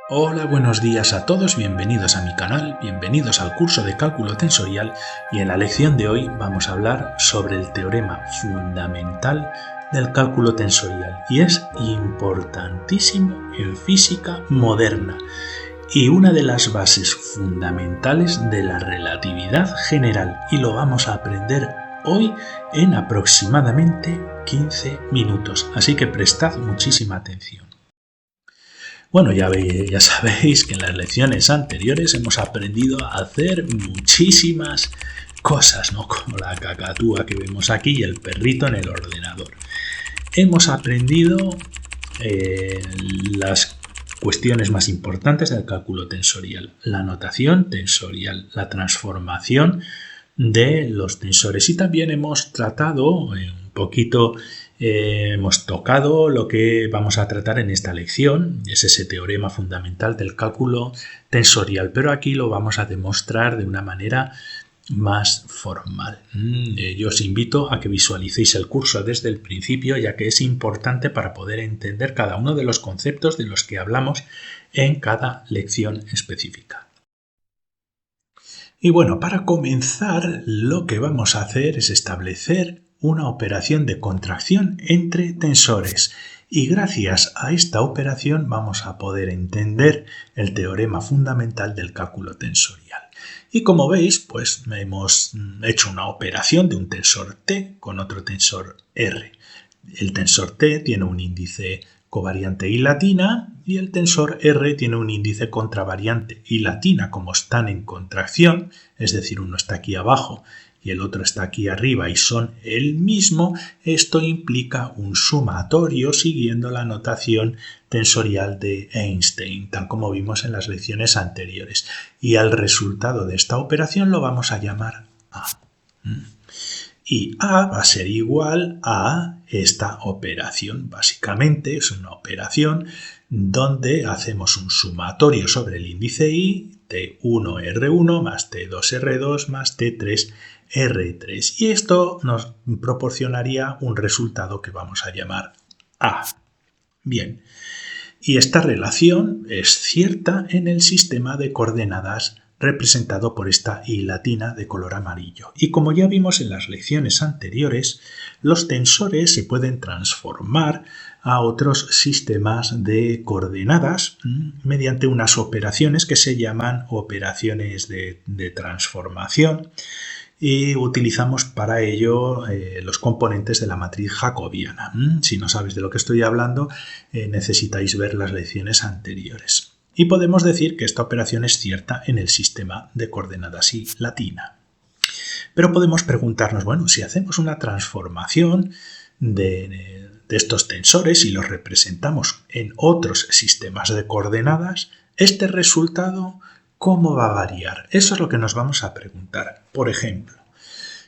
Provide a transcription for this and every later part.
Hola, buenos días a todos, bienvenidos a mi canal, bienvenidos al curso de cálculo tensorial y en la lección de hoy vamos a hablar sobre el teorema fundamental del cálculo tensorial y es importantísimo en física moderna y una de las bases fundamentales de la relatividad general y lo vamos a aprender hoy en aproximadamente 15 minutos, así que prestad muchísima atención. Bueno, ya sabéis que en las lecciones anteriores hemos aprendido a hacer muchísimas cosas, ¿no? Como la cacatúa que vemos aquí y el perrito en el ordenador. Hemos aprendido las cuestiones más importantes del cálculo tensorial, la notación tensorial, la transformación de los tensores y también hemos tratado un poquito, hemos tocado lo que vamos a tratar en esta lección, es ese teorema fundamental del cálculo tensorial, pero aquí lo vamos a demostrar de una manera más formal. Yo os invito a que visualicéis el curso desde el principio, ya que es importante para poder entender cada uno de los conceptos de los que hablamos en cada lección específica. Y bueno, para comenzar, lo que vamos a hacer es establecer una operación de contracción entre tensores. Y gracias a esta operación vamos a poder entender el teorema fundamental del cálculo tensorial. Y como veis, pues hemos hecho una operación de un tensor T con otro tensor R. El tensor T tiene un índice covariante y latina y el tensor R tiene un índice contravariante y latina. Como están en contracción, es decir, uno está aquí abajo y el otro está aquí arriba y son el mismo, esto implica un sumatorio siguiendo la notación tensorial de Einstein, tal como vimos en las lecciones anteriores. Y al resultado de esta operación lo vamos a llamar A. Y A va a ser igual a esta operación. Básicamente es una operación donde hacemos un sumatorio sobre el índice I, T1R1 más T2R2 más T3R3. Y esto nos proporcionaría un resultado que vamos a llamar A. Bien, y esta relación es cierta en el sistema de coordenadas representado por esta I latina de color amarillo. Y como ya vimos en las lecciones anteriores, los tensores se pueden transformar a otros sistemas de coordenadas mediante unas operaciones que se llaman operaciones de transformación y utilizamos para ello los componentes de la matriz jacobiana. Si no sabéis de lo que estoy hablando, necesitáis ver las lecciones anteriores. Y podemos decir que esta operación es cierta en el sistema de coordenadas I latina. Pero podemos preguntarnos, bueno, si hacemos una transformación de estos tensores y los representamos en otros sistemas de coordenadas, este resultado, ¿cómo va a variar? Eso es lo que nos vamos a preguntar. Por ejemplo,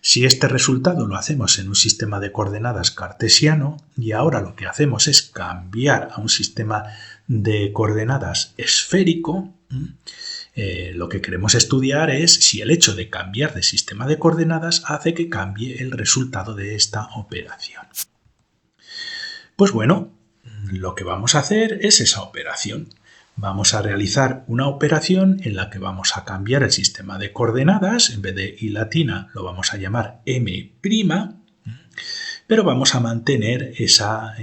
si este resultado lo hacemos en un sistema de coordenadas cartesiano y ahora lo que hacemos es cambiar a un sistema de coordenadas esférico, lo que queremos estudiar es si el hecho de cambiar de sistema de coordenadas hace que cambie el resultado de esta operación. Pues bueno, lo que vamos a hacer es esa operación. Vamos a realizar una operación en la que vamos a cambiar el sistema de coordenadas, en vez de I latina lo vamos a llamar M', pero vamos a mantener esta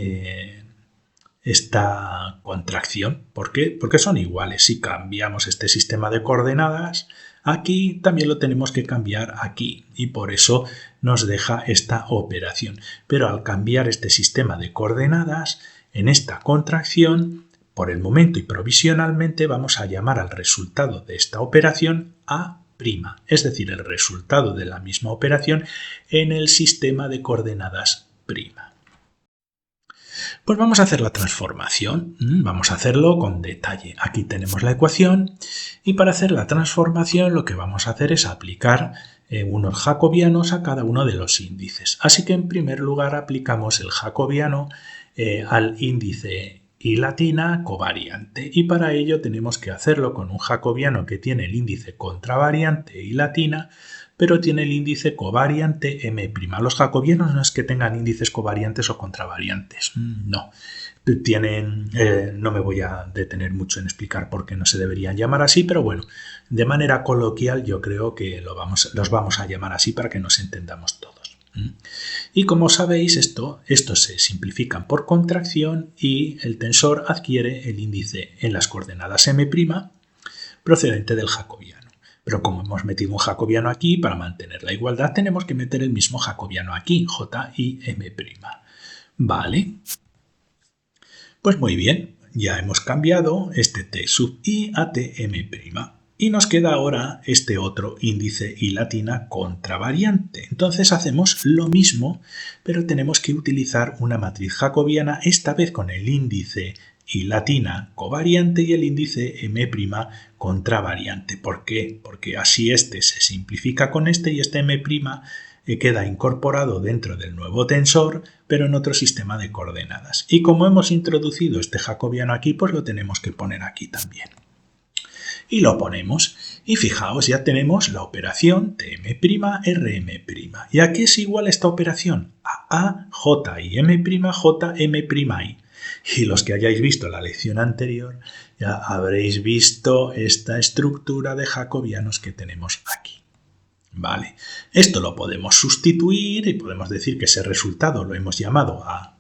contracción. ¿Por qué? Porque son iguales. Si cambiamos este sistema de coordenadas aquí, también lo tenemos que cambiar aquí y por eso nos deja esta operación. Pero al cambiar este sistema de coordenadas, en esta contracción, por el momento y provisionalmente vamos a llamar al resultado de esta operación A', es decir, el resultado de la misma operación en el sistema de coordenadas prima. Pues vamos a hacer la transformación, vamos a hacerlo con detalle. Aquí tenemos la ecuación y para hacer la transformación lo que vamos a hacer es aplicar unos jacobianos a cada uno de los índices. Así que en primer lugar aplicamos el jacobiano al índice I latina covariante y para ello tenemos que hacerlo con un jacobiano que tiene el índice contravariante I latina pero tiene el índice covariante M'. Los jacobianos no es que tengan índices covariantes o contravariantes, no. No me voy a detener mucho en explicar por qué no se deberían llamar así, pero bueno, de manera coloquial yo creo que los vamos a llamar así para que nos entendamos todos. Y como sabéis, estos se simplifican por contracción y el tensor adquiere el índice en las coordenadas M' procedente del jacobiano. Pero como hemos metido un jacobiano aquí, para mantener la igualdad tenemos que meter el mismo jacobiano aquí, J y M'. Vale. Pues muy bien, ya hemos cambiado este T sub I a Tm'. Y nos queda ahora este otro índice I latina contravariante. Entonces hacemos lo mismo, pero tenemos que utilizar una matriz jacobiana, esta vez con el índice I latina covariante y el índice M' contravariante. ¿Por qué? Porque así este se simplifica con este y este M' queda incorporado dentro del nuevo tensor, pero en otro sistema de coordenadas. Y como hemos introducido este jacobiano aquí, pues lo tenemos que poner aquí también. Y lo ponemos. Y fijaos, ya tenemos la operación Tm', Rm'. ¿Y a qué es igual esta operación? A J y M', J, M', I. Y los que hayáis visto la lección anterior, ya habréis visto esta estructura de jacobianos que tenemos aquí. Vale, esto lo podemos sustituir y podemos decir que ese resultado lo hemos llamado A',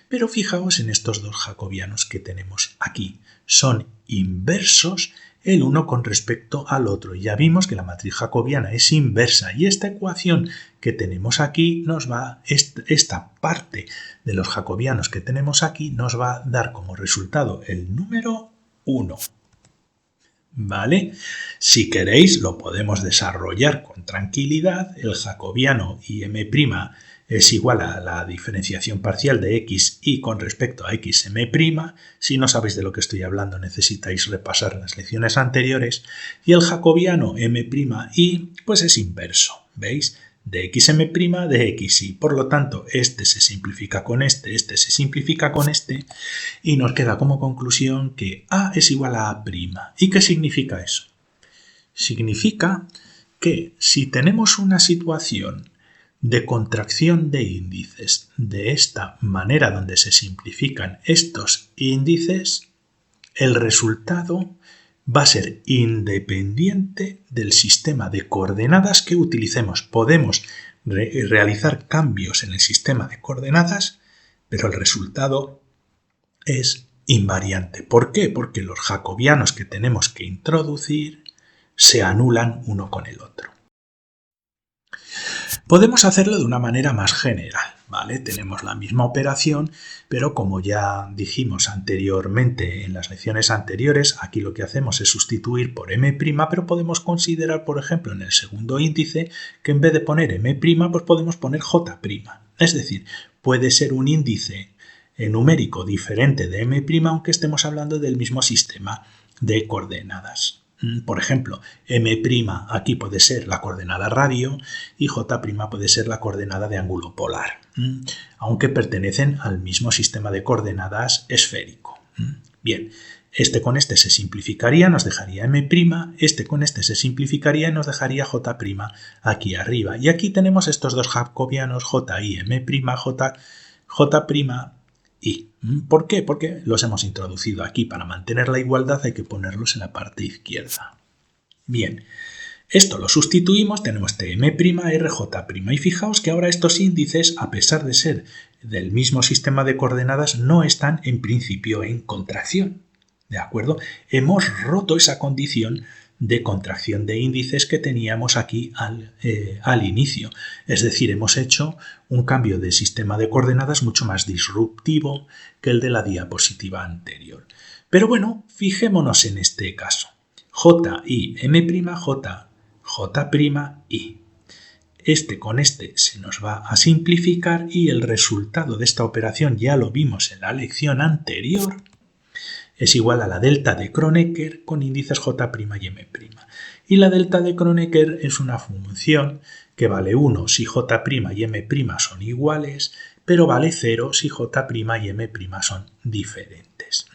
pero fijaos en estos dos jacobianos que tenemos aquí. Son inversos el uno con respecto al otro. Ya vimos que la matriz jacobiana es inversa y esta ecuación que tenemos aquí esta parte de los jacobianos que tenemos aquí nos va a dar como resultado el número 1. ¿Vale? Si queréis lo podemos desarrollar con tranquilidad. El jacobiano Im' es igual a la diferenciación parcial de x y con respecto a xm'. Si no sabéis de lo que estoy hablando necesitáis repasar las lecciones anteriores. Y el jacobiano m'y pues es inverso, ¿veis? De xm' de xy. Por lo tanto, este se simplifica con este se simplifica con este y nos queda como conclusión que A es igual a A'. ¿Y qué significa eso? Significa que si tenemos una situación de contracción de índices de esta manera donde se simplifican estos índices, el resultado va a ser independiente del sistema de coordenadas que utilicemos. Podemos realizar cambios en el sistema de coordenadas, pero el resultado es invariante. ¿Por qué? Porque los jacobianos que tenemos que introducir se anulan uno con el otro. Podemos hacerlo de una manera más general, ¿vale? Tenemos la misma operación, pero como ya dijimos anteriormente en las lecciones anteriores, aquí lo que hacemos es sustituir por M', pero podemos considerar, por ejemplo, en el segundo índice, que en vez de poner M', pues podemos poner J'. Es decir, puede ser un índice numérico diferente de M', aunque estemos hablando del mismo sistema de coordenadas. Por ejemplo, M' aquí puede ser la coordenada radio y J' puede ser la coordenada de ángulo polar, aunque pertenecen al mismo sistema de coordenadas esférico. Bien, este con este se simplificaría, nos dejaría M', este con este se simplificaría y nos dejaría J' aquí arriba. Y aquí tenemos estos dos jacobianos J y M', J' y. ¿Por qué? Porque los hemos introducido aquí. Para mantener la igualdad hay que ponerlos en la parte izquierda. Bien, esto lo sustituimos, tenemos Tm', Rj'. Y fijaos que ahora estos índices, a pesar de ser del mismo sistema de coordenadas, no están en principio en contracción. ¿De acuerdo? Hemos roto esa condición de contracción de índices que teníamos aquí al inicio. Es decir, hemos hecho un cambio de sistema de coordenadas mucho más disruptivo que el de la diapositiva anterior. Pero bueno, fijémonos en este caso. J y M', J' y. Este con este se nos va a simplificar y el resultado de esta operación ya lo vimos en la lección anterior. Es igual a la delta de Kronecker con índices J' y M'. Y la delta de Kronecker es una función que vale 1 si J' y M' son iguales, pero vale 0 si J' y M' son diferentes.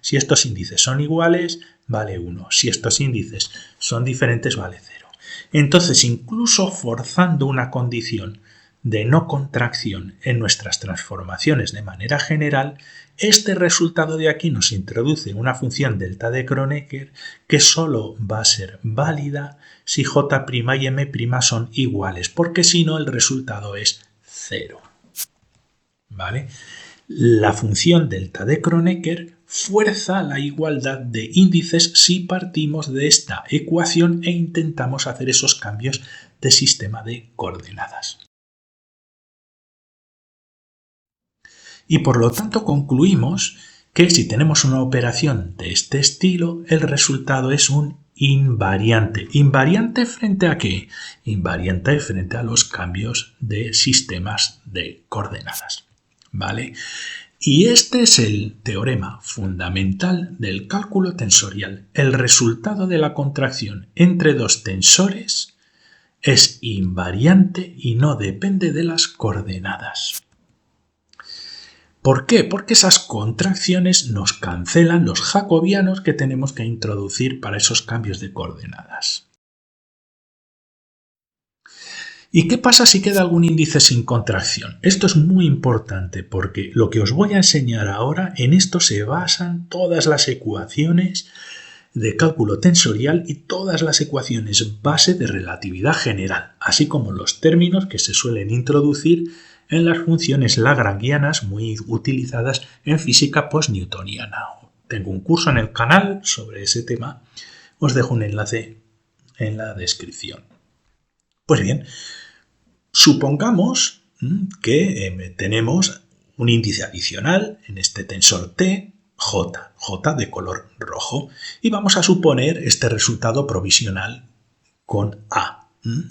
Si estos índices son iguales, vale 1. Si estos índices son diferentes, vale 0. Entonces, incluso forzando una condición de no contracción en nuestras transformaciones de manera general, este resultado de aquí nos introduce una función delta de Kronecker que solo va a ser válida si J' y M' son iguales, porque si no el resultado es 0. ¿Vale? La función delta de Kronecker fuerza la igualdad de índices si partimos de esta ecuación e intentamos hacer esos cambios de sistema de coordenadas. Y por lo tanto concluimos que si tenemos una operación de este estilo, el resultado es un invariante. ¿Invariante frente a qué? Invariante frente a los cambios de sistemas de coordenadas. ¿Vale? Y este es el teorema fundamental del cálculo tensorial. El resultado de la contracción entre dos tensores es invariante y no depende de las coordenadas. ¿Por qué? Porque esas contracciones nos cancelan los jacobianos que tenemos que introducir para esos cambios de coordenadas. ¿Y qué pasa si queda algún índice sin contracción? Esto es muy importante porque lo que os voy a enseñar ahora, en esto se basan todas las ecuaciones de cálculo tensorial y todas las ecuaciones base de relatividad general, así como los términos que se suelen introducir en las funciones lagrangianas muy utilizadas en física postnewtoniana. Tengo un curso en el canal sobre ese tema, os dejo un enlace en la descripción. Pues bien, supongamos que tenemos un índice adicional en este tensor T, J de color rojo, y vamos a suponer este resultado provisional con A.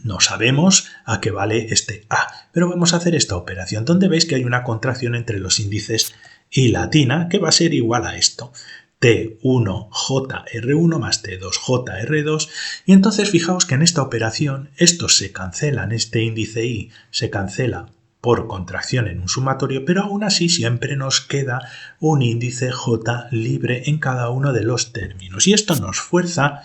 No sabemos a qué vale este A, pero vamos a hacer esta operación donde veis que hay una contracción entre los índices y latina que va a ser igual a esto. T1JR1 más T2JR2 y entonces fijaos que en esta operación estos se cancelan, este índice I se cancela por contracción en un sumatorio, pero aún así siempre nos queda un índice J libre en cada uno de los términos y esto nos fuerza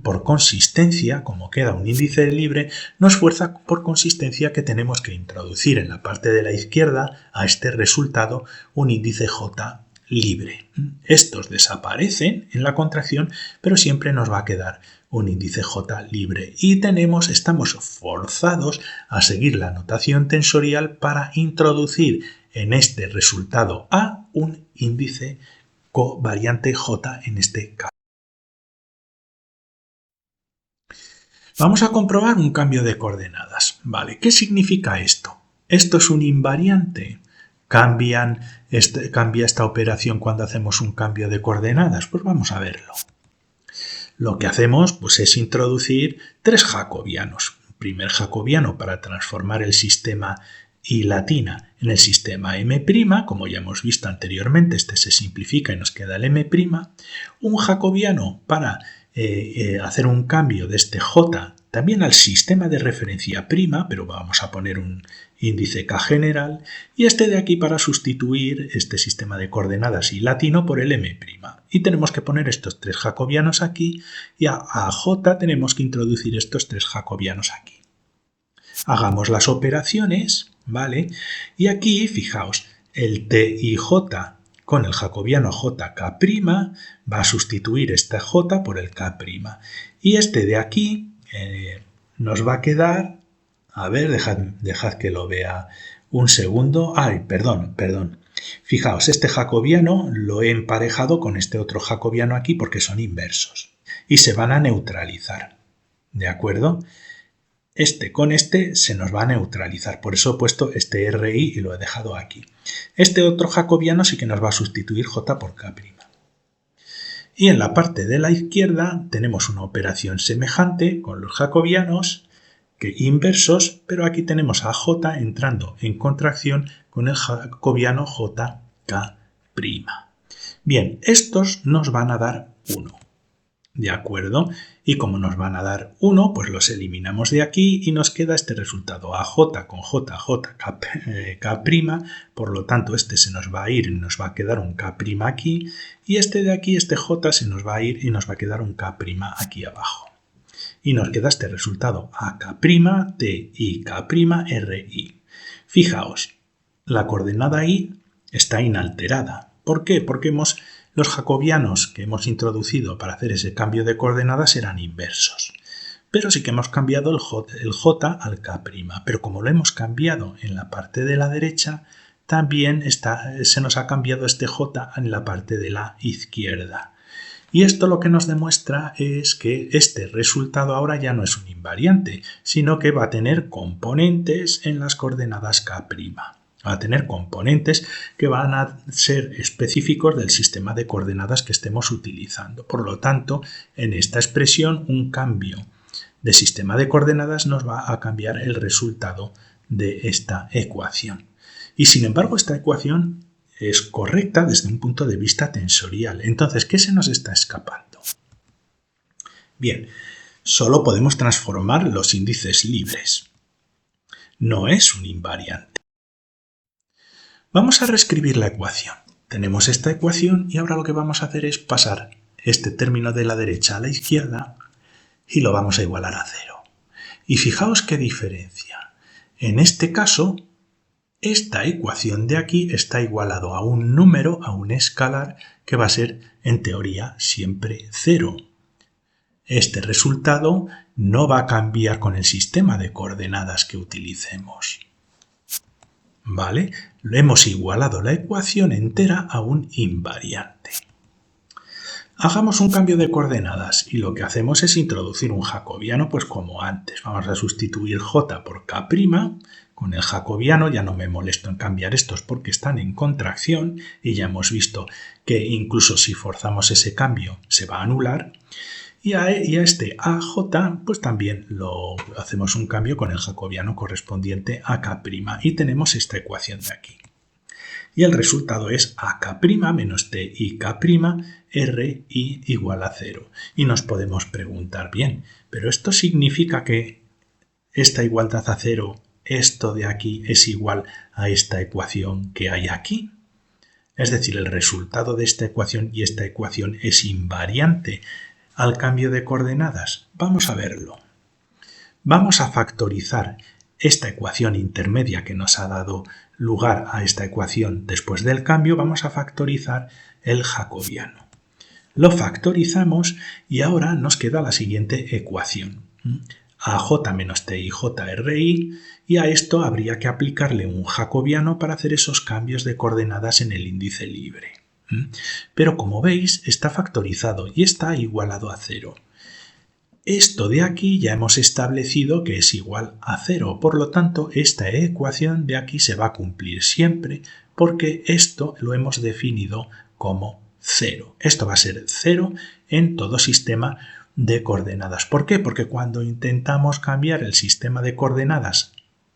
por consistencia, como queda un índice libre, nos fuerza por consistencia que tenemos que introducir en la parte de la izquierda a este resultado un índice J libre. Estos desaparecen en la contracción, pero siempre nos va a quedar un índice J libre y estamos forzados a seguir la notación tensorial para introducir en este resultado A un índice covariante J en este caso. Vamos a comprobar un cambio de coordenadas. Vale, ¿qué significa esto? Esto es un invariante. ¿Cambia esta operación cuando hacemos un cambio de coordenadas? Pues vamos a verlo. Lo que hacemos pues, es introducir tres jacobianos. Un primer jacobiano para transformar el sistema I latina en el sistema M', como ya hemos visto anteriormente, este se simplifica y nos queda el M'. Un jacobiano para hacer un cambio de este J también al sistema de referencia prima, pero vamos a poner un índice K general, y este de aquí para sustituir este sistema de coordenadas I latino por el M'. Y tenemos que poner estos tres jacobianos aquí, y a J tenemos que introducir estos tres jacobianos aquí. Hagamos las operaciones, ¿vale? Y aquí, fijaos, el TIJ con el jacobiano JK' va a sustituir este J por el K'. Y este de aquí nos va a quedar, a ver, dejad que lo vea un segundo. Ay, perdón. Fijaos, este jacobiano lo he emparejado con este otro jacobiano aquí porque son inversos y se van a neutralizar, ¿de acuerdo? Este con este se nos va a neutralizar, por eso he puesto este RI y lo he dejado aquí. Este otro jacobiano sí que nos va a sustituir J por K'. Y en la parte de la izquierda tenemos una operación semejante con los jacobianos inversos, pero aquí tenemos a J entrando en contracción con el jacobiano JK'. Bien, estos nos van a dar 1. ¿De acuerdo? Y como nos van a dar 1, pues los eliminamos de aquí y nos queda este resultado AJ con K', por lo tanto este se nos va a ir y nos va a quedar un K' aquí, y este de aquí, este J, se nos va a ir y nos va a quedar un K' aquí abajo. Y nos queda este resultado, A'T y K'Ri. Fijaos, la coordenada I está inalterada. ¿Por qué? Porque los jacobianos que hemos introducido para hacer ese cambio de coordenadas eran inversos. Pero sí que hemos cambiado el J al K'. Pero como lo hemos cambiado en la parte de la derecha, también se nos ha cambiado este J en la parte de la izquierda. Y esto lo que nos demuestra es que este resultado ahora ya no es un invariante, sino que va a tener componentes en las coordenadas K'. Va a tener componentes que van a ser específicos del sistema de coordenadas que estemos utilizando. Por lo tanto, en esta expresión, un cambio de sistema de coordenadas nos va a cambiar el resultado de esta ecuación. Y sin embargo, esta ecuación es correcta desde un punto de vista tensorial. Entonces, ¿qué se nos está escapando? Bien, solo podemos transformar los índices libres. No es un invariante. Vamos a reescribir la ecuación. Tenemos esta ecuación y ahora lo que vamos a hacer es pasar este término de la derecha a la izquierda y lo vamos a igualar a 0. Y fijaos qué diferencia. En este caso, esta ecuación de aquí está igualado a un número, a un escalar, que va a ser, en teoría, siempre 0. Este resultado no va a cambiar con el sistema de coordenadas que utilicemos. ¿Vale? Hemos igualado la ecuación entera a un invariante. Hagamos un cambio de coordenadas y lo que hacemos es introducir un jacobiano pues como antes. Vamos a sustituir J por K'. Con el jacobiano ya no me molesto en cambiar estos porque están en contracción y ya hemos visto que incluso si forzamos ese cambio se va a anular. Y a este AJ pues también lo hacemos un cambio con el jacobiano correspondiente a K' y tenemos esta ecuación de aquí. Y el resultado es AK' menos T y K' Ri igual a 0. Y nos podemos preguntar, bien, ¿pero esto significa que esta igualdad a 0, esto de aquí, es igual a esta ecuación que hay aquí? Es decir, el resultado de esta ecuación y esta ecuación es invariante al cambio de coordenadas. Vamos a verlo. Vamos a factorizar esta ecuación intermedia que nos ha dado lugar a esta ecuación después del cambio. Vamos a factorizar el jacobiano. Lo factorizamos y ahora nos queda la siguiente ecuación. AJ menos T y JRI, y a esto habría que aplicarle un jacobiano para hacer esos cambios de coordenadas en el índice libre. Pero como veis está factorizado y está igualado a 0. Esto de aquí ya hemos establecido que es igual a 0, por lo tanto esta ecuación de aquí se va a cumplir siempre porque esto lo hemos definido como 0. Esto va a ser 0 en todo sistema de coordenadas. ¿Por qué? Porque cuando intentamos cambiar el sistema de coordenadas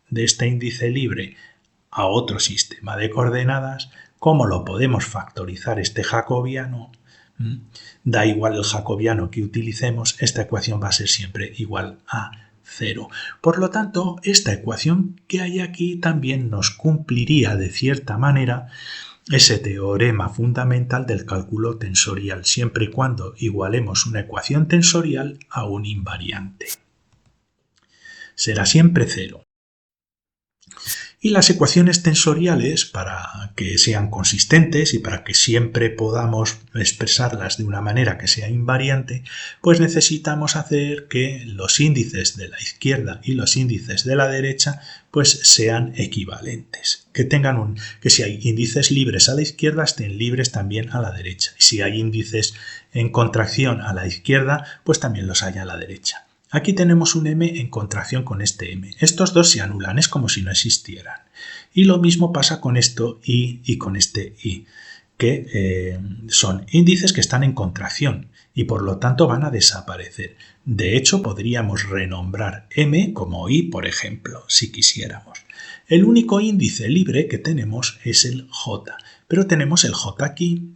de este índice libre a otro sistema de coordenadas, ¿cómo lo podemos factorizar este jacobiano? Da igual el jacobiano que utilicemos, esta ecuación va a ser siempre igual a 0. Por lo tanto, esta ecuación que hay aquí también nos cumpliría de cierta manera ese teorema fundamental del cálculo tensorial, siempre y cuando igualemos una ecuación tensorial a un invariante. Será siempre 0. Y las ecuaciones tensoriales, para que sean consistentes y para que siempre podamos expresarlas de una manera que sea invariante, pues necesitamos hacer que los índices de la izquierda y los índices de la derecha pues sean equivalentes. Que si hay índices libres a la izquierda, estén libres también a la derecha. Y si hay índices en contracción a la izquierda, pues también los haya a la derecha. Aquí tenemos un m en contracción con este m. Estos dos se anulan, es como si no existieran. Y lo mismo pasa con esto y con este i, que son índices que están en contracción y por lo tanto van a desaparecer. De hecho, podríamos renombrar m como i, por ejemplo, si quisiéramos. El único índice libre que tenemos es el j, pero tenemos el j aquí,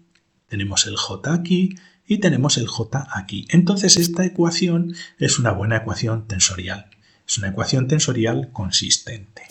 tenemos el j aquí, y tenemos el j aquí. Entonces esta ecuación es una buena ecuación tensorial. Es una ecuación tensorial consistente.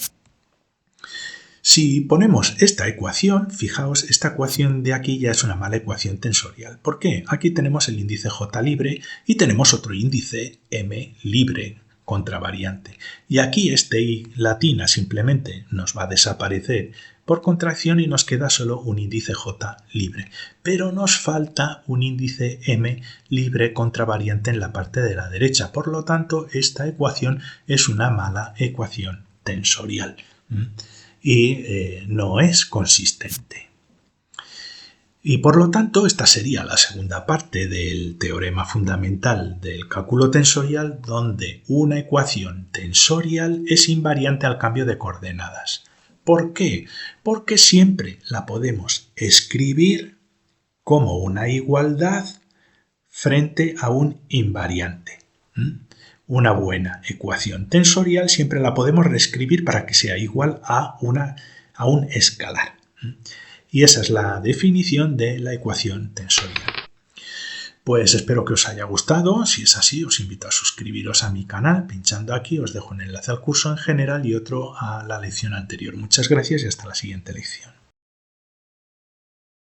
Si ponemos esta ecuación, fijaos, esta ecuación de aquí ya es una mala ecuación tensorial. ¿Por qué? Aquí tenemos el índice J libre y tenemos otro índice M libre contravariante. Y aquí este I latina simplemente nos va a desaparecer por contracción y nos queda solo un índice J libre. Pero nos falta un índice M libre contravariante en la parte de la derecha. Por lo tanto, esta ecuación es una mala ecuación tensorial. Y no es consistente. Y por lo tanto, esta sería la segunda parte del teorema fundamental del cálculo tensorial, donde una ecuación tensorial es invariante al cambio de coordenadas. ¿Por qué? Porque siempre la podemos escribir como una igualdad frente a un invariante. Una buena ecuación tensorial siempre la podemos reescribir para que sea igual a un escalar. Y esa es la definición de la ecuación tensorial. Pues espero que os haya gustado. Si es así, os invito a suscribiros a mi canal. Pinchando aquí os dejo un enlace al curso en general y otro a la lección anterior. Muchas gracias y hasta la siguiente lección.